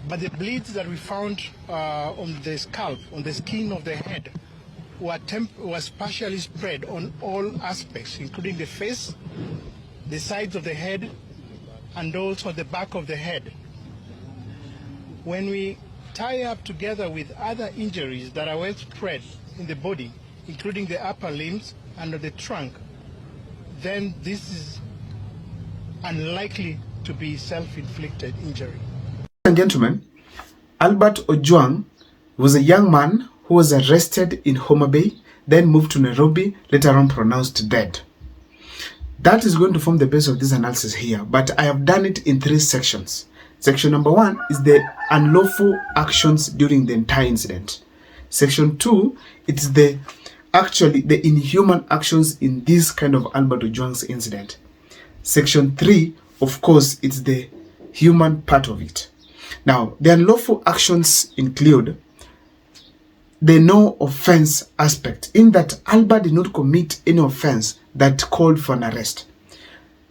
But the bleeds that we found on the scalp, on the skin of the head, was partially spread on all aspects, including the face, the sides of the head, and also the back of the head. When we tie up together with other injuries that are well spread in the body, including the upper limbs and the trunk, then this is unlikely to be self-inflicted injury. Ladies and gentlemen, Albert Ojwang was a young man who was arrested in Homa Bay, then moved to Nairobi, later on pronounced dead. That is going to form the base of this analysis here, but I have done it in 3 sections. Section number 1 is the unlawful actions during the entire incident. Section 2, it's the inhuman actions in this kind of Albert Ojwang's incident. Section 3, of course, it's the human part of it. Now, the unlawful actions include the no offense aspect, in that Albert did not commit any offense that called for an arrest.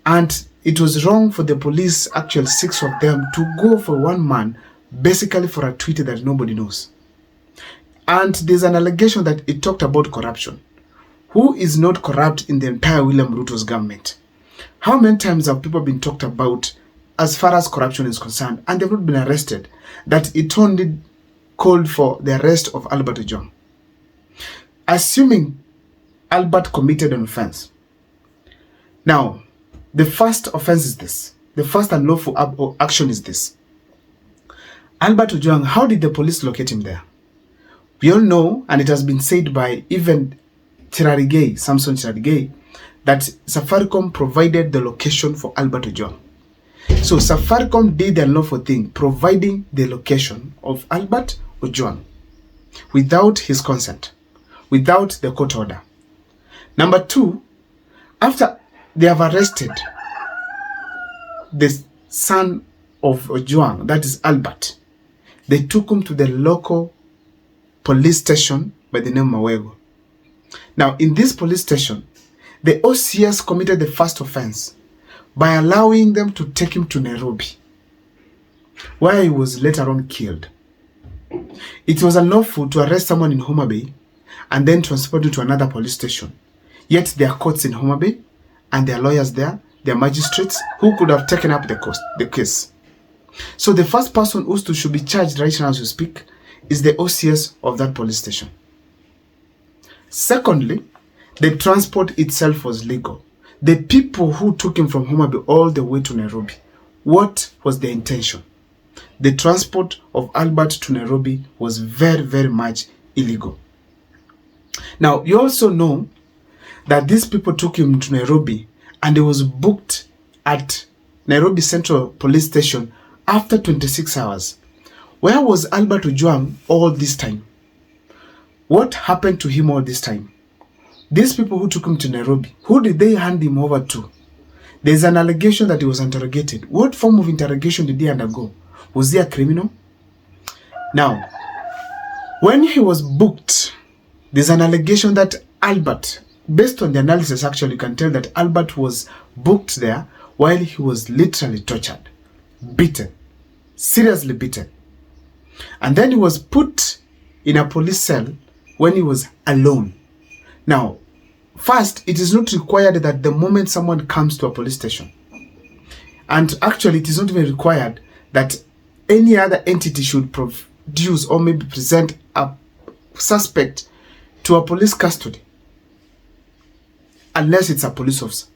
And it was wrong for the police, actually 6 of them, to go for one man, basically for a tweet that nobody knows. And there's an allegation that it talked about corruption. Who is not corrupt in the entire William Ruto's government? How many times have people been talked about as far as corruption is concerned, and they've not been arrested, that it only called for the arrest of Albert Ojwang? Assuming Albert committed an offense. Now, the first offense is this. The first unlawful action is this. Albert Ojwang, how did the police locate him there? We all know, and it has been said by even Samson Cherargei, that Safaricom provided the location for Albert Ojwang. So Safaricom did the unlawful thing, providing the location of Albert Ojwang without his consent, without the court order. Number 2, after they have arrested the son of Ojwang, that is Albert, they took him to the local police station by the name Mawego. Now, in this police station, the OCS committed the first offense by allowing them to take him to Nairobi, where he was later on killed. It was unlawful to arrest someone in Homa Bay and then transport him to another police station. Yet there are courts in Homa Bay and there are lawyers there, there are magistrates who could have taken up the case. So the first person who should be charged right now as we speak is the OCS of that police station. Secondly, the transport itself was legal. The people who took him from Homa Bay all the way to Nairobi, what was their intention? The transport of Albert to Nairobi was very, very much illegal. Now, you also know that these people took him to Nairobi and he was booked at Nairobi Central Police Station after 26 hours. Where was Albert Ojwang all this time? What happened to him all this time? These people who took him to Nairobi, who did they hand him over to? There's an allegation that he was interrogated. What form of interrogation did he undergo? Was he a criminal? Now, when he was booked, there's an allegation that Albert, based on the analysis actually, you can tell that Albert was booked there while he was literally tortured, beaten, seriously beaten. And then he was put in a police cell when he was alone. Now, first, it is not required that the moment someone comes to a police station, and actually it is not even required that any other entity should produce or maybe present a suspect to a police custody, unless it's a police officer.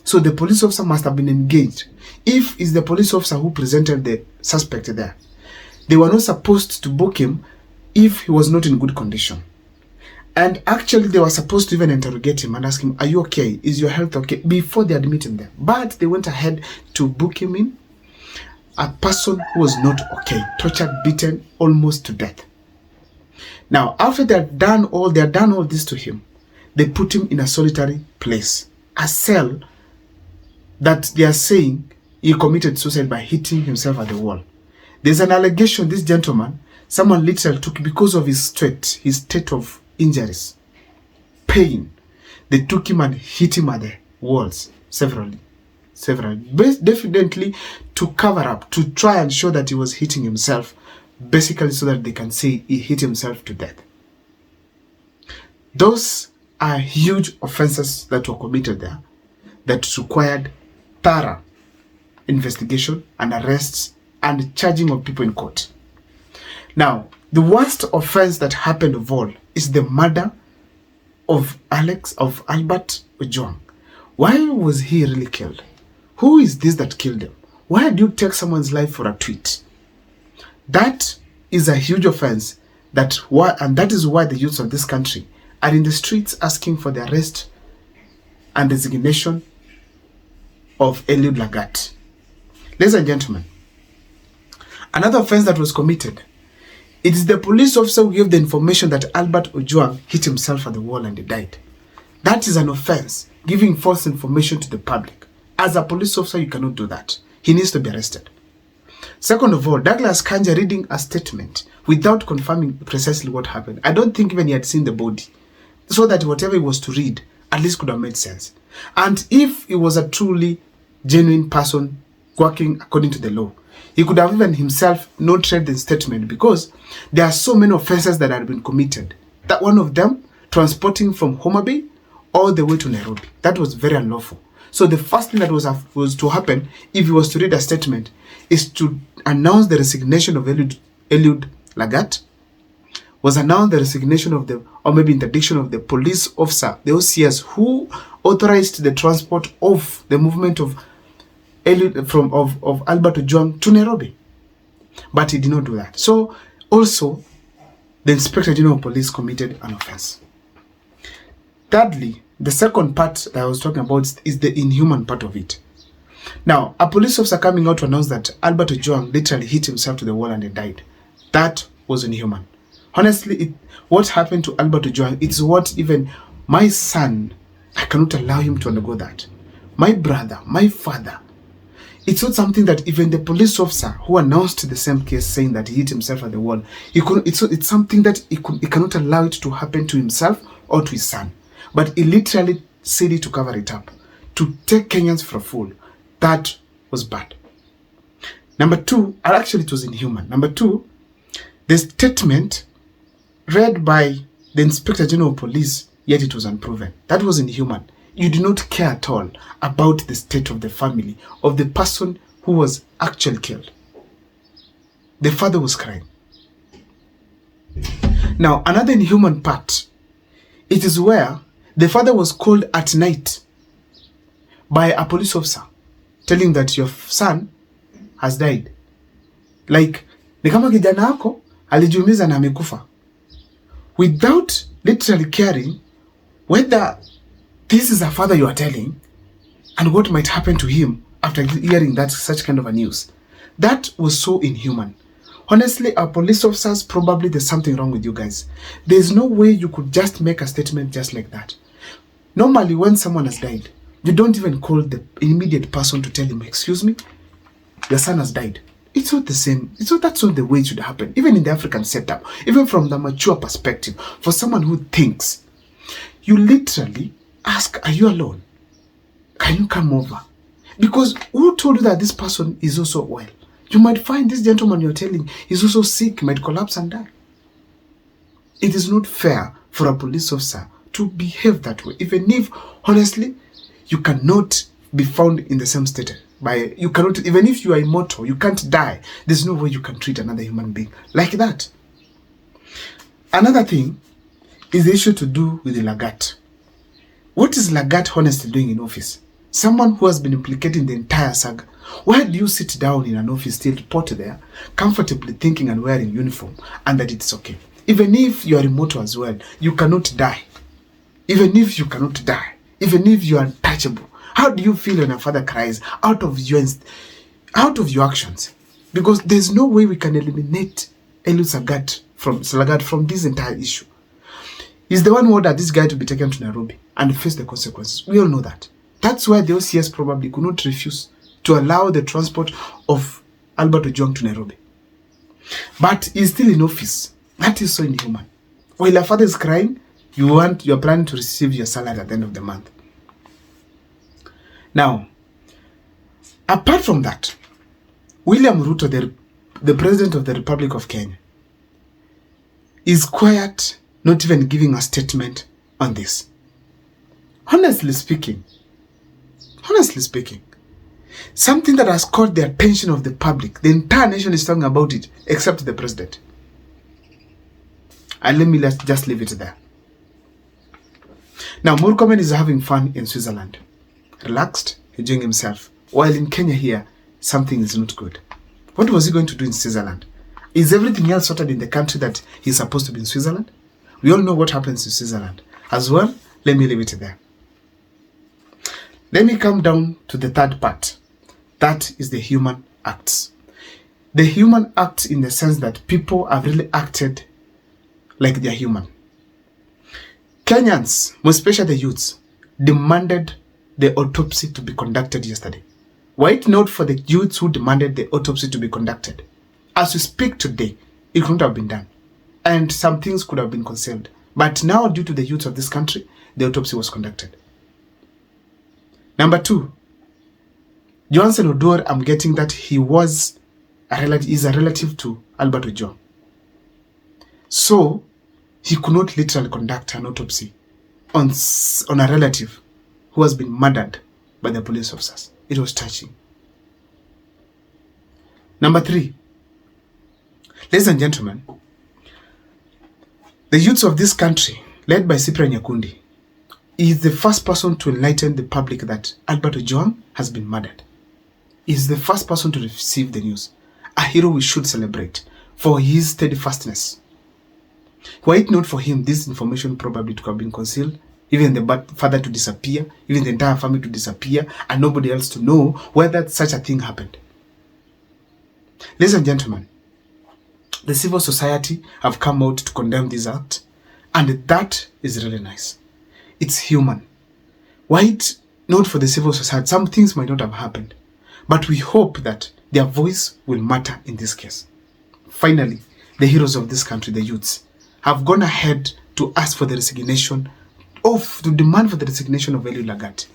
So the police officer must have been engaged. If it's the police officer who presented the suspect there, they were not supposed to book him if he was not in good condition. And actually, they were supposed to even interrogate him and ask him, are you okay? Is your health okay? Before they admit him there. But they went ahead to book him in. A person who was not okay, tortured, beaten, almost to death. Now, after they had done all this to him, they put him in a solitary place, a cell that they are saying he committed suicide by hitting himself at the wall. There's an allegation this gentleman, someone literally took, because of his state of injuries, pain, they took him and hit him at the walls severally. several, definitely to cover up, to try and show that he was hitting himself, basically so that they can say he hit himself to death. Those are huge offenses that were committed there that required thorough investigation and arrests and charging of people in court. Now, the worst offense that happened of all is the murder of Albert Ojwang. Why was he really killed? Who is this that killed him? Why do you take someone's life for a tweet? That is a huge offense, and that is why the youths of this country are in the streets asking for the arrest and resignation of Eliud Lagat. Ladies and gentlemen, another offense that was committed, it is the police officer who gave the information that Albert Ojwang hit himself at the wall and he died. That is an offense, giving false information to the public. As a police officer, you cannot do that. He needs to be arrested. Second of all, Douglas Kanja reading a statement without confirming precisely what happened. I don't think even he had seen the body, so that whatever he was to read at least could have made sense. And if he was a truly genuine person working according to the law, he could have even himself not read the statement, because there are so many offenses that had been committed. That one of them, transporting from Homa Bay all the way to Nairobi, that was very unlawful. So the first thing that was to happen, if he was to read a statement, is to announce the resignation of Eliud Lagat, was announced the resignation of or maybe interdiction of the police officer, the OCS, who authorized the transport of the movement of Albert Ojwang to Nairobi. But he did not do that. So also, the Inspector General of Police committed an offense. Thirdly, the second part that I was talking about is the inhuman part of it. Now, a police officer coming out to announce that Albert Ojwang literally hit himself to the wall and he died. That was inhuman. Honestly, what happened to Albert Ojwang, it's what even my son, I cannot allow him to undergo that. My brother, my father, it's not something that even the police officer who announced the same case saying that he hit himself at the wall, it's something that he cannot allow it to happen to himself or to his son. But he literally said it to cover it up, to take Kenyans for a fool. That was bad. Number two, actually it was inhuman. Number two, the statement read by the Inspector General of Police, yet it was unproven. That was inhuman. You do not care at all about the state of the family of the person who was actually killed. The father was crying. Now, another inhuman part, it is where the father was called at night by a police officer, telling that your son has died. Like, ni kama kijana yako alijiumiza na amekufa. Without literally caring whether this is a father you are telling and what might happen to him after hearing such kind of a news. That was so inhuman. Honestly, our police officers, probably there's something wrong with you guys. There's no way you could just make a statement just like that. Normally, when someone has died, you don't even call the immediate person to tell him, excuse me, your son has died. It's not the same. That's not the way it should happen. Even in the African setup, even from the mature perspective, for someone who thinks, you literally ask, are you alone? Can you come over? Because who told you that this person is also well? You might find this gentleman you're telling is also sick, might collapse and die. It is not fair for a police officer to behave that way, even if, honestly, you cannot be found in the same state. You cannot, even if you are immortal, you can't die. There's no way you can treat another human being like that. Another thing is the issue to do with the Lagat. What is Lagat honestly doing in office? Someone who has been implicated in the entire saga. Why do you sit down in an office, still put there, comfortably thinking and wearing uniform, and that it's okay? Even if you are immortal as well, you cannot die. Even if you cannot die, even if you are untouchable, how do you feel when a father cries out of your actions? Because there's no way we can eliminate Eliud Lagat from this entire issue. He's the one who ordered this guy to be taken to Nairobi and face the consequences. We all know that. That's why the OCS probably could not refuse to allow the transport of Albert Ojwang to Nairobi. But he's still in office. That is so inhuman. While your father is crying, you're planning to receive your salary at the end of the month. Now, Apart from that, William Ruto, the President of the Republic of Kenya, is quiet, not even giving a statement on this. Honestly speaking, something that has caught the attention of the public, the entire nation is talking about it, except the president. And let's just leave it there. Now, Murkomen is having fun in Switzerland. Relaxed, enjoying himself. While in Kenya here, something is not good. What was he going to do in Switzerland? Is everything else sorted in the country that he's supposed to be in Switzerland? We all know what happens in Switzerland. As well, let me leave it there. Let me come down to the third part. That is the human acts. The human acts in the sense that people have really acted like they're human. Kenyans, most especially the youths, demanded the autopsy to be conducted yesterday. Were it not for the youths who demanded the autopsy to be conducted, as we speak today, it couldn't have been done. And some things could have been concealed. But now, due to the youth of this country, the autopsy was conducted. Number 2, Johnson Odor, I'm getting that he is a relative to Albert Ojwang. So, he could not literally conduct an autopsy on a relative who has been murdered by the police officers. It was touching. Number 3, ladies and gentlemen, the youths of this country, led by Cyprian Nyakundi, is the first person to enlighten the public that Albert Ojwang has been murdered. He is the first person to receive the news. A hero we should celebrate for his steadfastness. Were it not for him, this information probably could have been concealed, even the father to disappear, even the entire family to disappear, and nobody else to know whether such a thing happened. Ladies and gentlemen, the civil society have come out to condemn this act, and that is really nice. It's human. Were it not for the civil society, some things might not have happened, but we hope that their voice will matter in this case. Finally, the heroes of this country, the youths, have gone ahead to ask for the resignation to demand for the resignation of Eliud Lagat.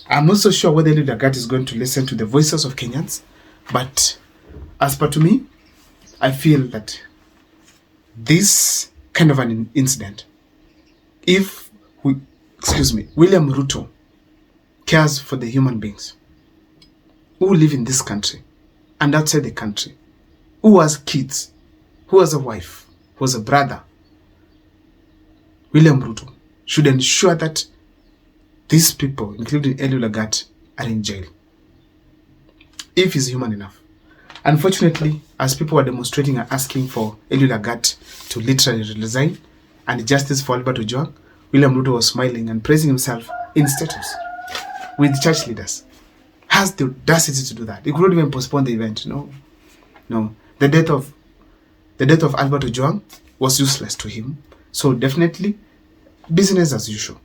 I'm not so sure whether Eliud Lagat is going to listen to the voices of Kenyans, but as per to me, I feel that this kind of an incident, if William Ruto cares for the human beings who live in this country and outside the country, who has kids, who has a wife, who has a brother, William Ruto should ensure that these people, including Eliud Lagat, are in jail, if he's human enough. Unfortunately, as people are demonstrating and asking for Eliud Lagat to literally resign and justice for Albert Ojwang, William Ruto was smiling and praising himself in status with church leaders. Has the audacity to do that. He could not even postpone the event. No. The death of Albert Ojwang was useless to him. So definitely, business as usual.